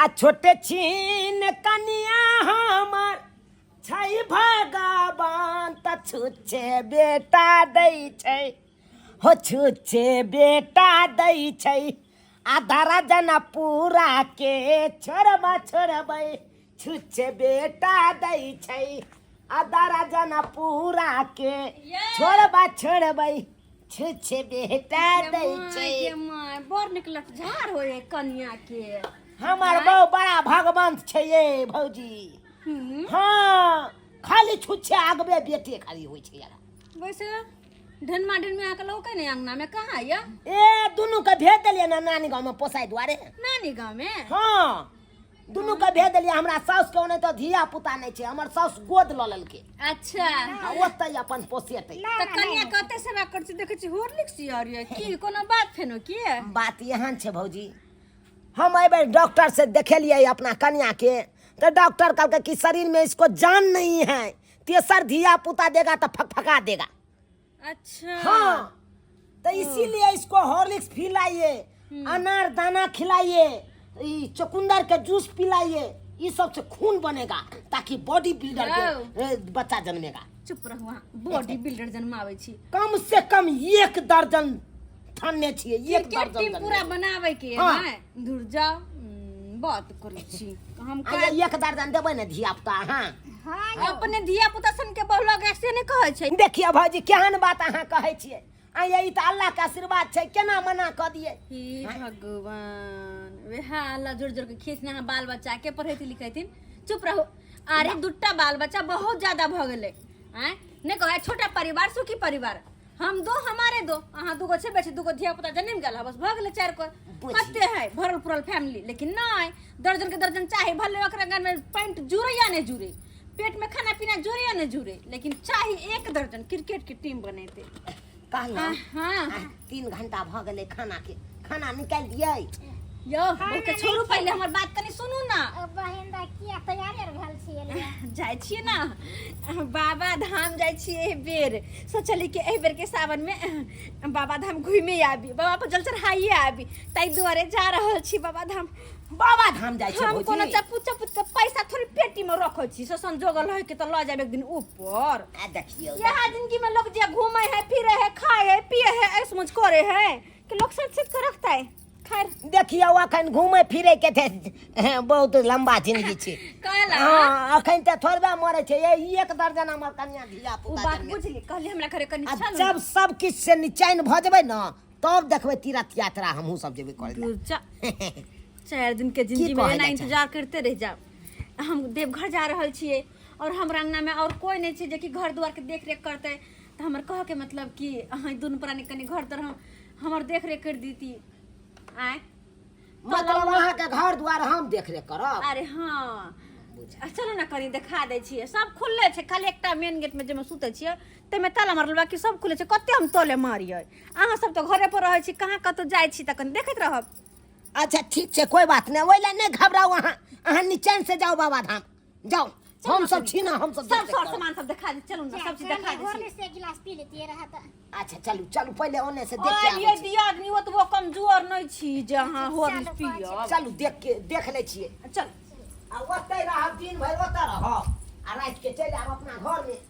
आ छोटे छीन कनिया हमर छै भगवान त छुच्छे बेटा दै छै हो छुच्छे बेटा दै छै आधा जना पूरा के छोड़बा छोड़बै छुच्छे बेटा दै छै आधा जना पूरा के छोड़बा छोड़बै छुच्छे बेटा दै छै। बड़ निकलत झाड़ होए कन्या के हमार बहु बड़ा भगवान छै ये भौजी। हाँ खाली छुच्छे आगबे बेटे खाली होइ छै यार। वैसे ढनमा ढनमे आके लौके नहीं अंगना में कहाँ या ए दुनू के भेज देलिए ना नानी गांव में पोसाई दुआरे। नानी गांव में हाँ दुनू के भेज देलिए। हमरा साउस के ओने तो धिया पुता नहीं छै हमर साउस गोद ल लेलके। अच्छा ओतै अपन पोसेतै। त कन्या कते सेवा कर छी देखे छी हॉर्लिक्स यार की कोनो बात फेनो की बात यहाँ छै भौजी हम एबे डॉक्टर से देखेलिए अपना कन्या के तो डॉक्टर कहलके कि शरीर में इसको जान नहीं है तेसर धिया पुता देगा तो फकफका देगा। अच्छा हाँ तो इसीलिए इसको हॉर्लिक्स पिलाइए अनार दाना खिलाइए चुकंदर के जूस पिलाइए ये सब से खून बनेगा ताकि बॉडी बिल्डर के बच्चा जन्मेगा। चुप रहो बॉडी बिल्डर जन्मावे छी कम से कम 1 दर्जन थाने छिए 1 दर्जन टीम पूरा बनावे के हाँ। है दूर जाओ बात करै छी हम अरे 1 दर्जन देबै ने धिया पुता। हाँ अपने धिया पुता सन के बहु ऐसे नहीं कहै छै। देखिए भौजी केहन बात अहाँ कहै छियै आइए ई त अल्लाह के आशीर्वाद छै केना मना क दिए। हे भगवान वे अल्लाह जोड़ जोड़ के खींचना है बाल बच्चा के पढ़ेती लिखेथिन चुप रहो। अरे दुट्टा बाल बच्चा बहुत ज्यादा भ गेले हैं ने कहे छोटा परिवार सुखी परिवार हम दो हमारे दो अहाँ दूगो छे बेचे दूगो धिया पुता जन्म गेल बस भ गेले 4 को कते है भरल पुरल फैमिली लेकिन नहीं दर्जन के दर्जन चाहे भले ओकरा घर में पैंट जुरे या नहीं जुरे पेट में खाना पीना जुरे या नहीं जुरे लेकिन चाहे 1 दर्जन क्रिकेट की टीम बनेते। हाँ 3 घंटा भ गेले खाना के खाना निकाल दिए यो के छोड़ू पहले हमर बात कनी सुनू ना बहन दा किया तैयारी भेल छिए जाय छिए ना बाबा धाम जाय छिए ए बेर सोचली कि ए बेर के सावन में बाबा धाम घूमे आबी बाबा पर जल चढ़ाइए आबी ताई दुआरे जा रहल छी बाबा धाम जाय छै हम कोनो चप्पू के पैसा थोड़ी पेटी में रखै छी से संजोगल है के त ल जाब एक दिन ऊपर आ देखियो यहाँ जिंदगी में लोग जे घूमे है फिरे है खाए है पिए है ऐस मुझ करे है कि लोग सच के रखता है। खैर देखियो अखन घूमे फिरे के थे बहुत लंबा जिंदगी छै। काला हां अखन त थोड़बे मरे छै 1 दर्जन हमर कन्या धिया पुता बात बुझली कहली हमरा घरे कनी चल जब सब किछ से निचैन भ जेबै न तब देखबै तीर्थ यात्रा हमहू सब जेबै करे 4 दिन के जिंदगी में ना इंतजार करते रह जाओ। हम देवघर जा रहल छिए और हमरा अंगना में और कोई नहीं छै जे कि घर द्वार के देख रेख करते त हमर कह के मतलब कि अहाँ दुनु प्राणी कनी घर तर हमर देख रेख कर दीती आय मतलब वहां के घर द्वार हम देख रेख करब। अरे हाँ चलो ना कनी दिखा दे छिए सब खुलले छै खाली एकटा मेन गेट में जे में सुते छिए ते में ताला मारल बाकी सब खुले छै कते हम तोले मारिए अहाँ सब तो घरे पर रहै छी कहाँ कतो जाय छी त कनी देखैत रहब। अच्छा ठीक छै कोई बात नहीं ओइला नहीं घबराओ अहाँ निचैन से जाओ बाबा धाम जाओ हम सब छी ना हम सब सब सामान सब दिखा दे चलू ना सब चीज दिखा दे घर से गिलास पी लेती रहा त अच्छा चलू चलू पहले ओने से देख के आबै ये दिया नहीं ओतबो कमजोर नहीं छी जे हां होर पियो चलू देख ले छिए चल आ ओतै रह दिन भर ओतै रह आ रात के चल आब अपना घर में।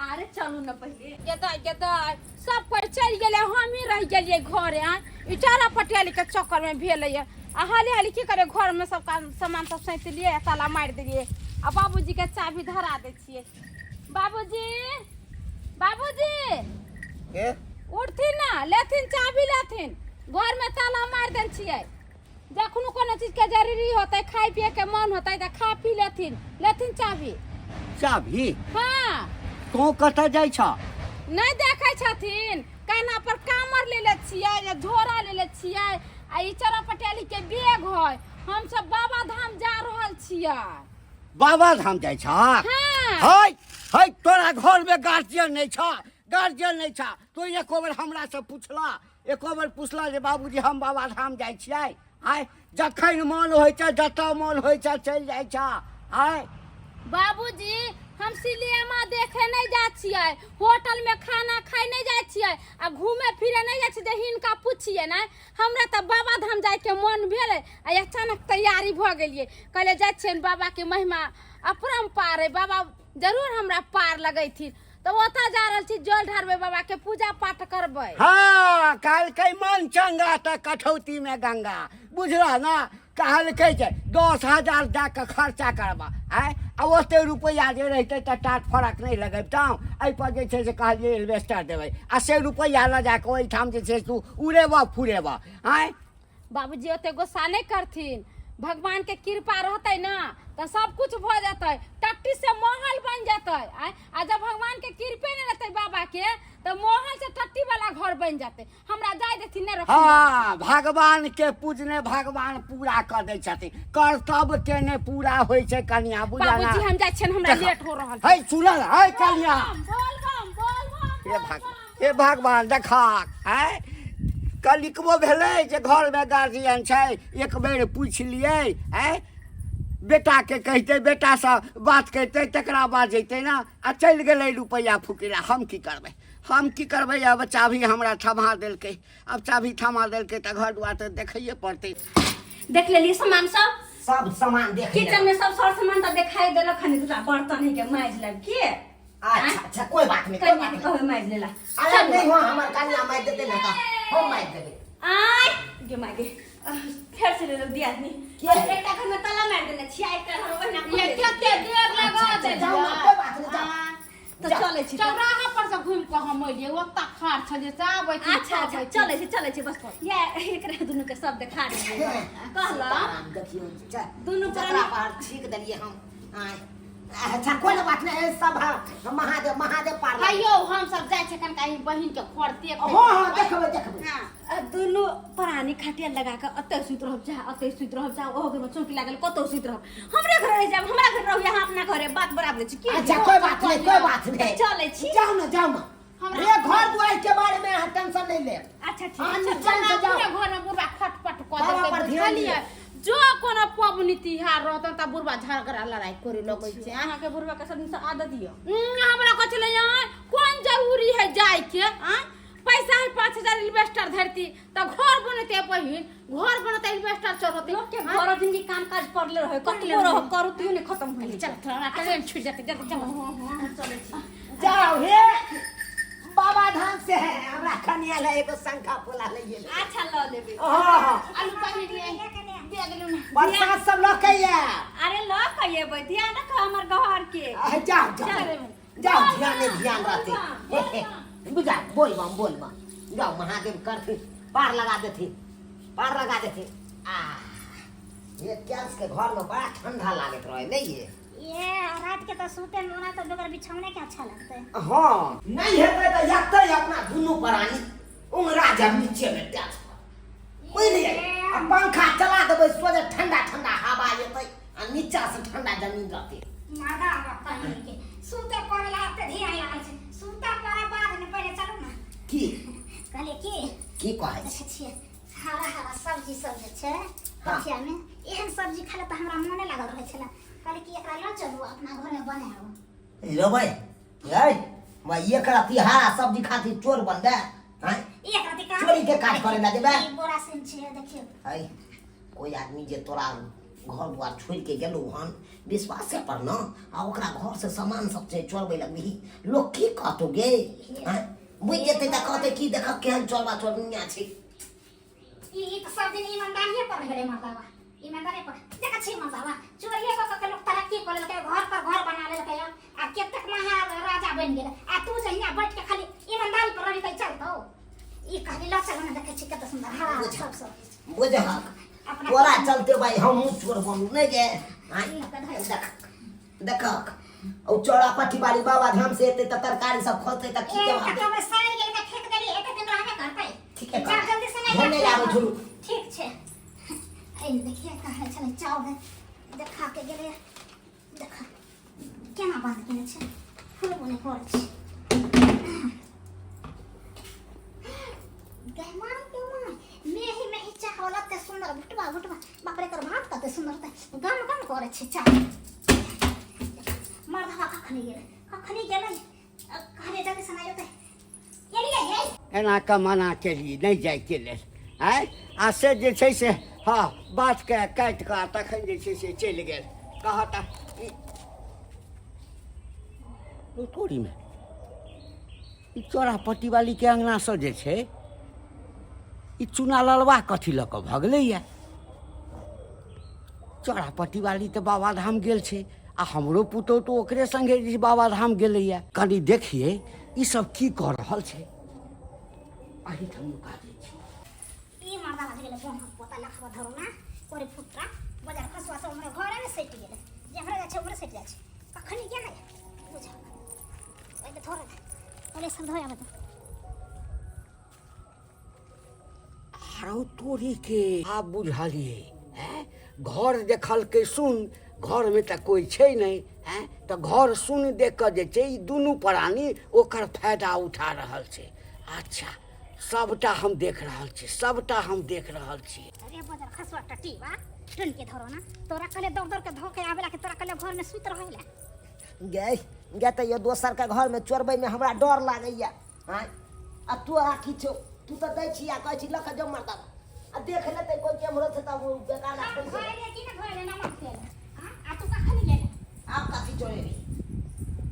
अरे चलू ना पहले जदा सब पर चल गेले हम ही रह गेलिए घरे इटारा पटेल के चक्कर में भेल आ हाली हाली की करे घर में सब सामान सब सैत लिए ताला मार दिए आ बाबूजी के चाबी धरा दे छिए। बाबूजी ए उठथिन ना लेथिन चाबी लेथिन घर में ताला मार देल छिए जखनो कोनो चीज के जरूरी होतै खाए पिए के मन होतै त खा पी लेथिन चाबी हाँ तो कतऽ जाइ छ नहीं देखे छथिन काना पर कामर ले ले छिए या झोरा ले ले छिए आ ई चरा पटेली के बैग है हम सब बाबा धाम जा रहल छिए। बाबा धाम जाइ छ हाँ है तोरा घर में गार्जियन नहीं छ तो एको बेर हमरा से पूछला एको बेर पूछला जे बाबूजी हम बाबा धाम जाइ छियै आय जखन मन होइ छै जतऽ मन होइ छै चल जाइ छ आय बाबूजी हम सिनेमा देखे नहीं जा छियै, होटल में खाना खाए नहीं जा छियै, आ घूमे फिरे नहीं जा छियै जे हिनका पूछिए ना। हमरा तो बाबा धाम जाए के मन भेल आ अचानक तैयारी भ गेलिए, कहले जा छियै बाबा के महिमा अपरंपार है, बाबा जरूर हमरा पार लगैथिन। तो ओता जा रहल छी जल ढारबै, बाबा के पूजा पाठ करबै। हाँ काल के मन चंगा त कठौती में गंगा, बुझला ना। कहल के 10,000 जाके खर्चा करबा है, आ ओते रुपया जे रहते त टाट फरक नहीं लगेबतौ। एहि पर जे छै से कहलिए इन्वेस्टर देबै, आ से रुपया ल जाके ओहिठाम जे छै तू उड़ेबा फुरेबा है। बाबूजी ओते गुस्सा नहीं करथिन, भगवान के कृपा रहते ना तो सब कुछ भ जाते, टट्टी से महल बन जाते। आ जब भगवान के कृपे नहीं रहते बाबा के तो महल से टट्टी वाला घर बन जाते। हमरा जाय देथिन नहीं रखथिन। हाँ भगवान के पूजने भगवान पूरा कर दै छथिन, कर्तव्य के ने पूरा होय छै कन्या, बुझला ना। बाबूजी हम जाय छियन, हमरा लेट हो रहल है। सुनल है कन्या, बोल हे भगवान देखा है कलिकबो भेलै जे घर में गार्जियन छै, एक बेर पूछ लिए है। बेटा के कहते, बेटा से बात करते, तकरा बाद जैते ना, आ चल गेलै रुपया फुकेला। हम की करबै अब चाभी हमरा थमा देलकै, अब चाभी थमा देलकै त घर दुआर त देखैये पड़तै। देख लेलिए सामान सब सामान देख किचन में सब सर सामान तो दिखाई देलक, खनी दूसरा बर्तन है के माइज लेब के। अच्छा कोई बात नहीं, कोई कन्या बात के नहीं। कहबे माइज लेला। अरे नहीं हो, हमर कन्या मार देते ना त हम मार देबे। आय गे मागे फेर से ले लो दिया नहीं क्या? एकटा घर में ताला मार देने छियै, एकटा घर ओहिना ये कते देर लगा दे। जाओ ना, कोई बात नहीं, जाओ। तो चले छी। चौराहा पर से घूम के हम अइलिए, ओता खाड़ छलिए से आबै छी। अच्छा चले छी बस ये एकरा दुनु के सब दिखा देलिए। कहला देखियो दुनु जकरा पर ठीक दलिए हम। अच्छा कोई बात नहीं, सब महादेव पार लगे। आइयो हम सब जाय छै कनका ई बहिन के घर देख। हाँ देखबै। दुनु परानी खाटिया लगा के अते सुत रहब जा, अते सुत रहब जा, ओहो घर में चौकी लागल कतो सुत रहब। हमरे घर रह जाब, हमरा घर रहू, यहाँ अपना घरे बात बराबर छी की। अच्छा कोई बात नहीं। चले छी। जाओ ना ये घर दुआर के बारे में अहाँ टेंशन नहीं ले। अच्छा ठीक हाँ, है। निश्चय से जाओ। घर में बुढ़ा खटपट क बाबा पर ध्यान देलिए। दियो। जो कोनो पबनी तिहार रहत त बुढ़वा झगड़ा लड़ाई करे लगै छै। अहाँ के बुढ़वा के सब दिन से आदत दियो। हमरा कहै छलै यहाँ कोन जरूरी है जाय के। पैसा है 5,000 इन्वेस्टर धरती त घर बनते, बहिन घर बनते इन्वेस्टर चढ़ते। लोग के घर दिन के काम काज पड़ले रहे, कतले रहो करू तियो ने खत्म होई। चल थोड़ा ट्रेन छूट जाते चल चले छी। जाओ हे बाबा धाम से है, हमरा कन्या ले एगो शंखा फूला ले गेल। अच्छा ल लेबे। हां आलू पानी दे गेलु ना। बरसात सब लकैया। अरे ल कहिए बे ध्यान रख हमर घर के। जाओ ध्यान रहते। बुझा बोल बम जाओ, महादेव करते पार लगा देते। ये क्या के घर में बड़ा ठंडा लागत रहे नहीं है। ये रात के तो सूते में ना तो बगैर बिछौने के अच्छा लगता है। हाँ नहीं हेतै त यत्तै अपना दुनू प्राणी उंगरा जब नीचे में टैच बुझलिए। अब पंखा चला देबै, सोझे ठंडा हवा एतै, आ नीचा से ठंडा जमीन रहतै। मादा कहीं के सूते पड़े लागते ध्यान लागल छै। सूते पड़े बाद में पहले चलू ना। की कहले की कहै छै? देखे छियै हरा सब्जी सब जे छै कचिया में, एहन सब्जी खाले त हमरा मोने लागल रहै छला। कहले कि एकरा ल चलू अपना घर में बनाओ। लेबै ए मैं एक राती हरा सब्जी खाती चोर बनबे हैं? एक राती का चोरी के काज करे ला जेबे? ई बोरा सिन छै देखियो। है कोई आदमी जे तोरा घर दुआर छोड़ के गेलौ हन विश्वास पर न, आ ओकरा घर से सामान सब से चोरबै लगबी, लोग की कहतो गे? हैं बुझ जेतै त कहतै की देख केहन चोरबा चोरनिया छै। ई तो सब दिन ईमानदारी पर गरे मातावा, ईमानदारी पर देख छी मातावा चोरिए के लोग तरक्की कर लेलकै, घर पर घर बना लेलकै। आ केतक महाराजा बन गेल, आ तू जहिया बैठ के खाली ईमानदारी पर रही त चलतो। ई कहली ल चल ना, देखे छी कत सुंदर हरा सब बुझ हक तोरा चलते भाई हम चोर बनू नहीं गे। देख ओ चौड़ा पट्टी वाली बाबा धाम से एते त तरकारी सब खोलते त की के बात। ए सारी गेल त फेंक देली, एक दिन रहबे करतै। ठीक है जा जल्दी से हम नहीं आबै झुरू। ठीक छै। ए देखिए कहाँ छले चाव है, देखा के गेले देखा केना बात केने छै, फूल बने कर छै। गहमान के माय मेही में इच्छा होला ते सुंदर बुटवा बाप रे कर भात कते सुंदर ते गम करे छै। चाव मर्दवा का कखनी गेले कहले जल्दी सुनाइयो त एलिए ये एना के मना केलिए नहीं जाए के लेल आय आ से जे छै से हाँ बात के काटि कऽ तखन जे छै से चलि गेल कहता तोरी में ई चौरापट्टी वाली के अंगना से जे छै ई चूना ललवा कथी लऽ कऽ भगलैया चौरापट्टी वाली तऽ बाबाधाम गेल छै आ हमरो पुतौह तो ओकरे संगे जे बाबाधाम गेलैया कनी देखिए ई सब की कऽ रहल छै आही ठाम नुका दै छी ई मर्दा बात गेले बम पोता लखवा धरो ना कोरे फुटरा बाजार खसवा सब हमरे घरे में सेट गेले जेहरे जाय छै ओकरे सेट जाय छै कखनी गेले बुझ ओइ थोड़े ओले सब धोया बता आरो तोरी के आप बुझलिए हैं घर देखल के सुन घर में तो कोई छै नहीं हैं तो घर सुन देख के जे छै ई दुनू प्राणी ओकर फायदा उठा रहल छै अच्छा सबटा हम देख रहल छी सबटा हम देख रहल छी अरे बाजार खसवा टटी बा टन के धरो ना तोरा कले दौड़ दौड़ के धोके आवेला के तोरा कले घर में सुत रहेला गे तो ये दोसर के घर में चोरबै में हमरा डर लागैया हां आ तू आखी छौ तू तो दै छी आ कहै छी लख जो मरदा आ देख लेतै कोई कैमरा से तब बेकार ना कर धोइले कि ना धोइले ना मत के हां आ तू कखनी गेले आप कथी चोरेबी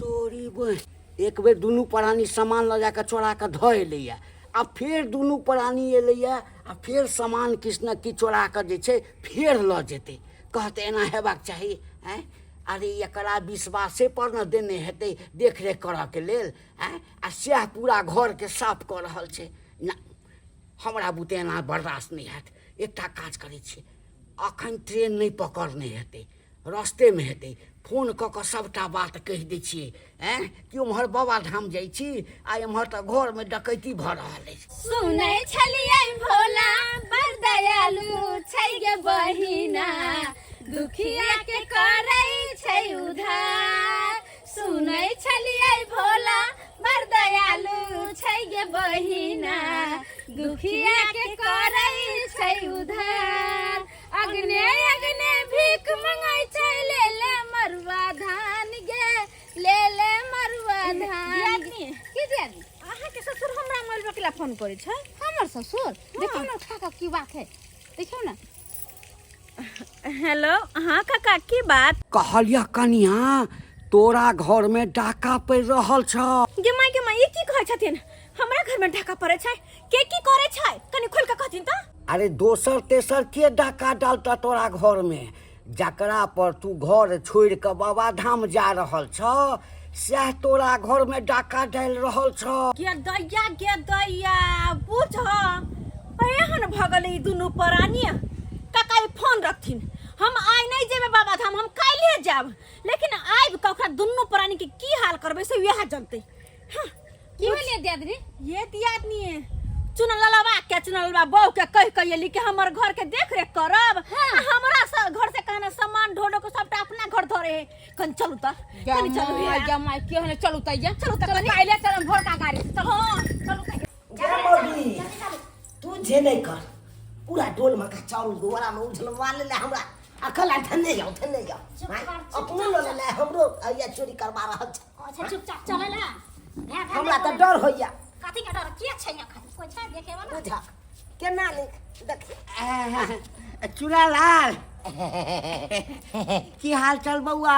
तोरी बे एक बेर दुनू प्राणी सामान ल जाके चोरा के धो एलैया आ फिर दुनू प्राणी एलैया आ फिर सामान किछ न किछ चोरा के जे छै फिर ल जेतै कहते एना हेबाक चाही हैं अरे एकरा विश्वासे पर न देने हेतै देखरेख करऽ के लेल हैं आ सएह पूरा घर के साफ कऽ रहल छै ना हमरा बुते एना बर्दाश्त नहीं हैत एकटा काज करै छी अखन ट्रेन नहीं पकड़ने हेतै रास्ते में हेतै फोन कऽ कऽ सबटा बात कहि दै छियै हैं कि उम्हर बाबाधाम जाइ छी आ एम्हर तऽ घर में डकैती भऽ रहल अछि सुनै छलियै भोला बड़ दयालु छै गे बहिना दुखिया के करै छै उधार सुनै छलियै भोला बड़ दयालु छै गे बहिना दुखिया के करै छै उधार अग्ने अग्ने भीख मंगाई छै ले ले मरुआ धान गे ले ले मरुआ धान की दियादी अहाँ के ससुर हमरा मोबाइल पर फोन करे छै हमर ससुर देखो ना काका की बात है देखियो ना हेलो हाँ काका की बात कहलिया कनिया तोरा घर में डाका पड़ि रहल छ गे माय ई की कहै छथिन हमरा घर में ढाका पड़े छै के की करे छै कनी खोल के कहथिन त अरे दोसर तेसर के डाका डालता तोरा घर में जकरा पर तू घर छोड़ के बाबाधाम जा रहल छ सएह तोरा घर में डाका डाल रहल छ गे दैया बुझ एहन भगल ई दुनू प्राणी काका ई फोन रखथिन हम आइ नहीं जेबे बाबाधाम हम काल्हे जाब लेकिन आइब के ओकरा दुनू प्राणी के की हाल करबे से वह जानते की होलिए दियादी ये दियादनी चुनल ललवा बहू के कह कहिए कि हमर घर के देख रेख करब हमरा घर से कहना सामान ढोलो को सबटा अपना घर धरे कन चलू त कनी चलू या माय के होने चलू तैया चलू त पहले चलम भोर का गाड़ी चलो चलू जा मोदी तू जे नहीं कर पूरा डोल में का चाउर दोबारा में उझलवा ले हमरा अकल धन्ने जाओ अपनो ले ले हमरो या चोरी करबा रहल छ अच्छा चुपचाप चले ना हमरा त डर होइया कथी के डर के छै यहाँ कोई छै देखे वाला बुझा केना ले देख चूड़ालाल की हाल चल बउआ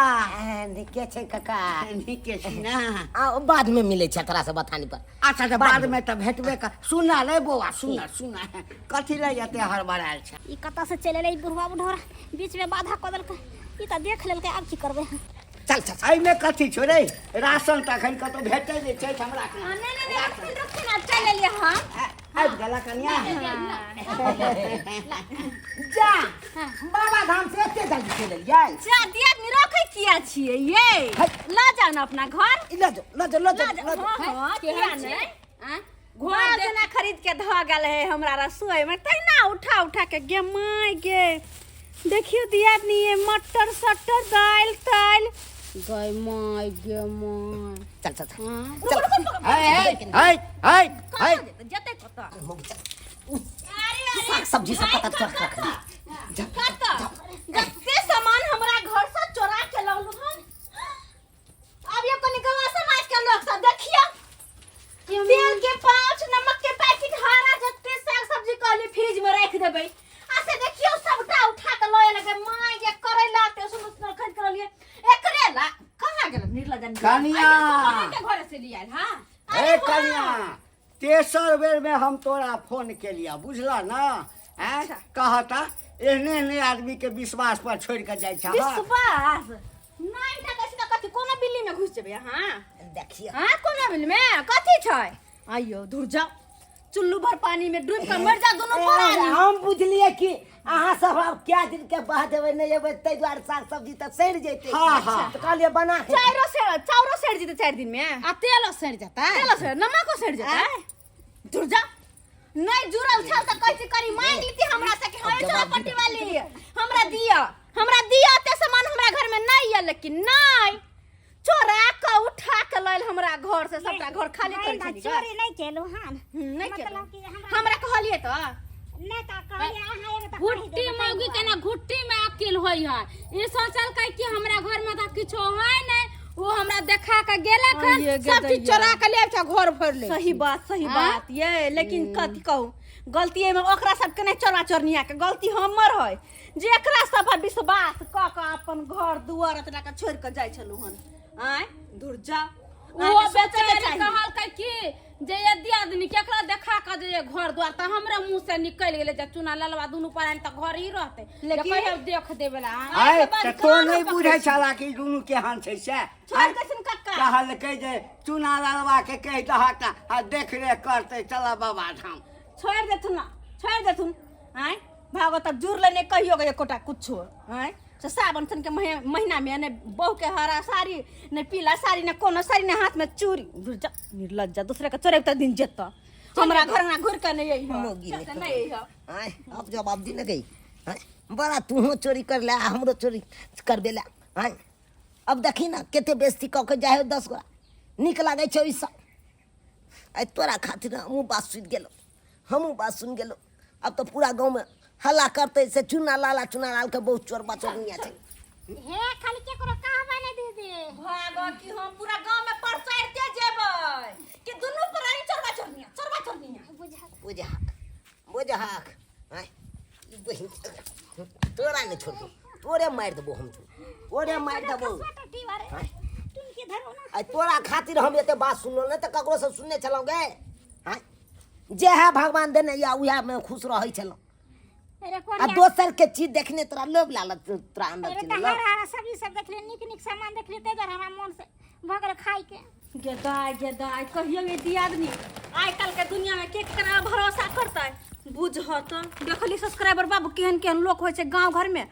निके छै काका नीके छी ना आ बाद में मिले छै तोरा से बतानी पर अच्छा तो बाद में तो भेटबे कर सुना ले बउआ सुना कथी ले जते हड़बड़ायल छ ई कत से चले रे बुढ़वा बुढ़ौरा बीच में बाधा क देलकै ई त देख लेलकै अब की करबे चल एहि में कथी छो रे राशन तखन कतो भेटै जे छै हमरा के नहीं रखते ना चल लिए हम आबि गेला कनिया जा बाबा धाम से एते जल्दी चले जाय जा दियादनी रखे किया छिए ये ला जाओ ना अपना घर ल जा हां किया नहीं घर देना खरीद के ध गेल है हमरा रसोई में तैना उठा के गे माय गे देखियो दियादनी ये मटर सटर दाल ताल गय माय गे माय चल है जते कत साग सब्जी सब पता रख जते सामान हमरा घर से चोरा के लौलू हम अब ये कनिया के घर से लिया हां ए कनिया तेसर बेर में हम तोरा फोन के लिया बुझला ना हैं कहता एहने एहने आदमी के विश्वास पर छोड़ के जाय छा विश्वास नहीं ना कैसे ना कथी कोना बिल्ली में घुस जेबे हां देखिए हां कोना बिल्ली में कथी छै आइयो दूर जाओ चुल्लू भर पानी में डूब कर मर जा दोनों प्राणी हम बुझलिए कि अहाँ सब अब क्या दिन के बाद एबै नहीं एबै तै दुआरे साग सब्जी त सड़ जैते हाँ, हाँ। तो कहलिए बना के चाउरो सड़ जीते 4 दिन में आ तेलो सड़ जाता है चलो सर नमको सड़ जाता है दूर जा नहीं जुड़ल छल त कैसे करी मांग लीती हमरा से कि हवे चोरा पट्टी वाली हमरा दिया ते सामान हमरा घर में नहीं है लेकिन नहीं चोरा के उठा के लैल हमरा घर से सबटा घर खाली कर नहीं दी चोरी नहीं केलू हां नहीं मतलब कि हमरा कहलिए तो नहीं का कहलिए अहाँ एक त घुट्टी मौगी के ना घुट्टी में अकेल होई है ई सोचल कई कि हमरा घर में त किछो है नहीं वो हमरा देखा के गेले खन ये सब चीज गदैया। चोरा के ले जा घर भर ले सही बात ये लेकिन कथी कहूं गलती में ओकरा सबके नहीं चोरा चोरनिया के गलती हमर है जे एकरा सब विश्वास क के अपन घर दुआर अतरा के छोड़ के जाय छलु हन आय दूर जा वो बेचारे कहल कई कि जे यदि आदमी केकरा देखा के जे घर द्वार त हमरा मुंह से निकल गेले जे चुना ललवा दुनु परान त घर ही रहते लेकिन- लेकिन देख देबेला आय त तो नहीं बुझै छला कि दुनू के हान छै से छोड़ कैसन कक्का कहल के जे चुना लालवा के कह दहता आ देख रे करते चला बाबा धाम छोड़ देथुन आय भागो तब जुर लेने कहियो गए कोटा कुछो आय से सावन सन के महीना में ने बहू के हरा साड़ी ने पीला साड़ी ने कोनो साड़ी ने हाथ में चूड़ी दूर जा निर्लज्जा दूसरे के चोरे त दिन जेत हमरा घर ना घुर के नहीं मोगी ने नहीं है आय अब जवाब दी लगे बड़ा तू चोरी कर ले हमरो चोरी कर देला आय अब देखी ना केते बेइज्जती क के जाए 10 गोरा निक लागे छै ई सब आय तोरा खातिर हमहू बात सुन गेलो अब तो पूरा गांव में हल्ला करते से चुना लाल के बहुत चोर बचल नहीं छै हे खाली के करो कहबा नहीं दीदी भागो कि हम पूरा गांव में परसाइते जेबै कि दुनु प्राणी चोरबा चोरनिया बुझा आय ई बहिन तोरा नहीं छोड़ तोरे मार देबो हम तोरे मार देबो टट्टी वाले तुम के धरो ना आय तोरा खातिर हम एते बात सुनलो नहीं तो ककरो से सुनने चलोगे हाँ जे है भगवान देने या उहा में खुश रहे चलो अरे आ कोरिया दोसर के चीज देखने तोरा लोभ लालच तोरा अंदर अरे चले हरा सब्जी सब देख ले निक सामान देख ले तेजर हमरा मन से भगल खाई के गेदाय कहियो ये दी आदमी आइ काल के दुनिया में के करा भरोसा करता है बुझ तो देखली सब्सक्राइबर बाबू केहन केहन लोग होय छै गांव घर में